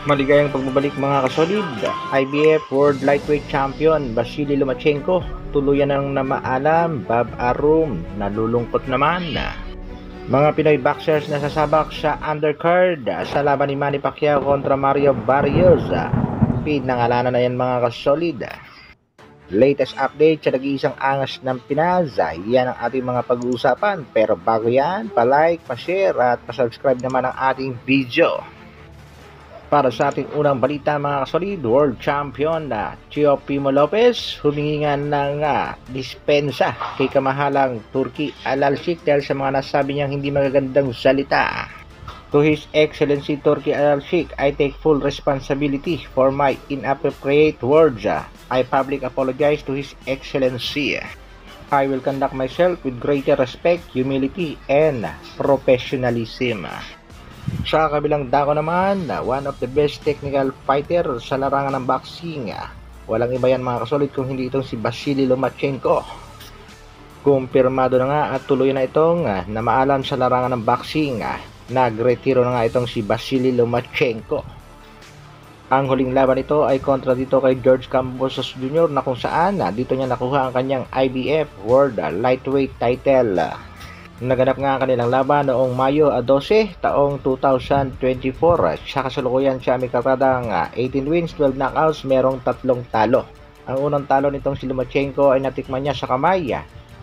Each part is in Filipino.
Maligayang pagbabalik mga kasolid. IBF World Lightweight Champion Vasily Lomachenko tuluyan nang namaalam. Bob Arum nalulungkot naman. Mga Pinoy boxers na sasabak sa undercard sa laban ni Manny Pacquiao kontra Mario Barrios. Pinangalanan na yan mga kasolid. Latest update sa nag-iisang angas ng Pinas. Yan ang ating mga pag-uusapan. Pero bago yan, pa-like, pa-share at pa-subscribe naman ang ating video. Para sa ating unang balita mga kasolid, World Champion na Teofimo Lopez humingi nga ng dispensa kay kamahalang Turki Al-Alshik dahil sa mga nasabi niyang hindi magagandang salita. To His Excellency Turki Al-Alshik, I take full responsibility for my inappropriate words. I publicly apologize to His Excellency. I will conduct myself with greater respect, humility, and professionalism. Sa kabilang dako naman, one of the best technical fighter sa larangan ng boxing. Walang iba yan mga kasolid kung hindi itong si Vasily Lomachenko. Kumpirmado na nga at tuloy na itong namaalam sa larangan ng boxing. Nagretiro na nga itong si Vasily Lomachenko. Ang huling laban ito ay kontra dito kay George Kambosos Jr. na kung saan dito niya nakuha ang kanyang IBF World Lightweight title. Naganap nga ang kanilang laban noong Mayo 12 taong 2024. Sa kasalukuyan siya may katadang 18 wins, 12 knockouts, merong 3 talo. Ang unang talo nitong si Lomachenko ay natikman niya sa kamay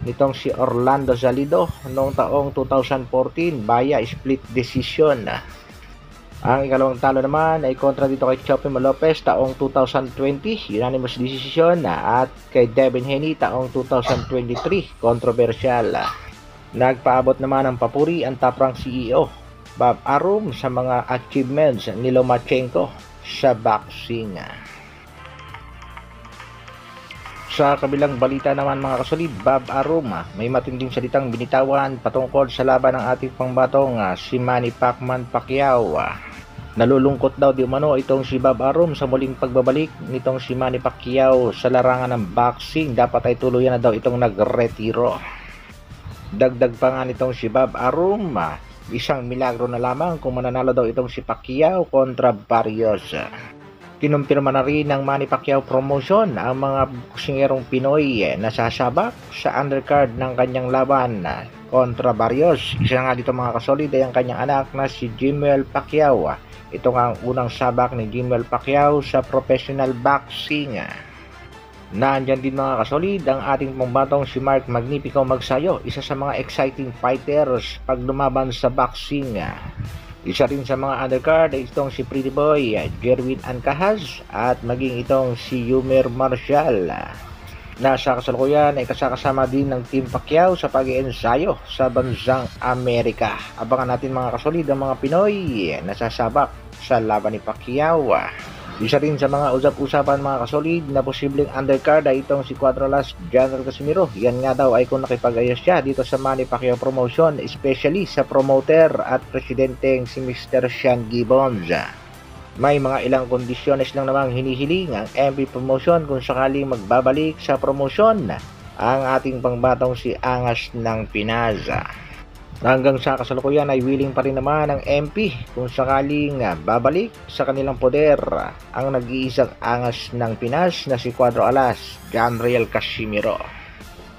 nitong si Orlando Zalido noong taong 2014 via split decision. Ang ikalawang talo naman ay kontra dito kay Teofimo Lopez taong 2020, unanimous decision, at kay Devin Haney taong 2023, controversial. Nagpaabot naman ng papuri ang top rank CEO Bob Arum sa mga achievements ni Lomachenko sa boxing. Sa kabilang balita naman mga kasolid, Bob Arum may matinding salitang binitawan patungkol sa laban ng ating pangbatong si Manny Pacquiao. Nalulungkot daw di umano itong si Bob Arum sa muling pagbabalik nitong si Manny Pacquiao sa larangan ng boxing. Dapat ay tuluyan na daw itong nagretiro. Dagdag pa nga nitong si Bob Arum, isang milagro na lamang kung mananalo daw itong si Pacquiao kontra Barrios. Kinumpirma na rin ng Manny Pacquiao promotion ang mga boksingerong Pinoy na sasabak sa undercard ng kanyang laban kontra Barrios. Isa nga dito mga kasolid ay ang kanyang anak na si Jimwell Pacquiao. Ito nga ang unang sabak ni Jimwell Pacquiao sa professional boxing. Nandyan din mga kasolid ang ating pambatong si Mark Magnifico Magsayo, isa sa mga exciting fighters pag lumaban sa boxing. Isa rin sa mga undercard ay itong si Pretty Boy Jerwin Ancahas at maging itong si Yumer Marshall. Nasa kasalukuyan ay kasama din ng Team Pacquiao sa pag-iensayo sa bansang Amerika. Abangan natin mga kasolid ang mga Pinoy na sasabak sa laban ni Pacquiao. Isa rin sa mga usap-usapan mga kasolid na posibleng undercard ay itong si Cuadrolas General Casimiro. Yan nga daw ay kung nakipag-ayos siya dito sa Manny Pacquiao promotion, especially sa promoter at presidenteng si Mr. Sean Gibbons. May mga ilang kondisyones lang namang hinihiling ang MP promotion kung sakaling magbabalik sa promotion ang ating pangbatong si Angas ng Pinas. Hanggang sa kasalukuyan ay willing pa rin naman ang MP kung sakaling babalik sa kanilang poder ang nag-iisang angas ng Pinas na si Cuadro Alas General Casimiro.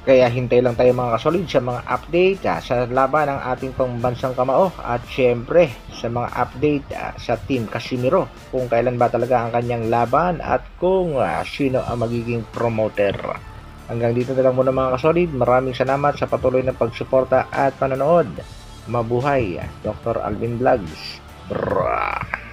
Kaya hintay lang tayo mga kasolid sa mga update sa laban ng ating pambansang kamao at syempre sa mga update sa Team Casimiro kung kailan ba talaga ang kanyang laban at kung sino ang magiging promoter. Hanggang dito na lang muna mga kasolid. Maraming salamat sa patuloy na pagsuporta at panonood. Mabuhay, Dr. Alvin Vlogs. Brrrr.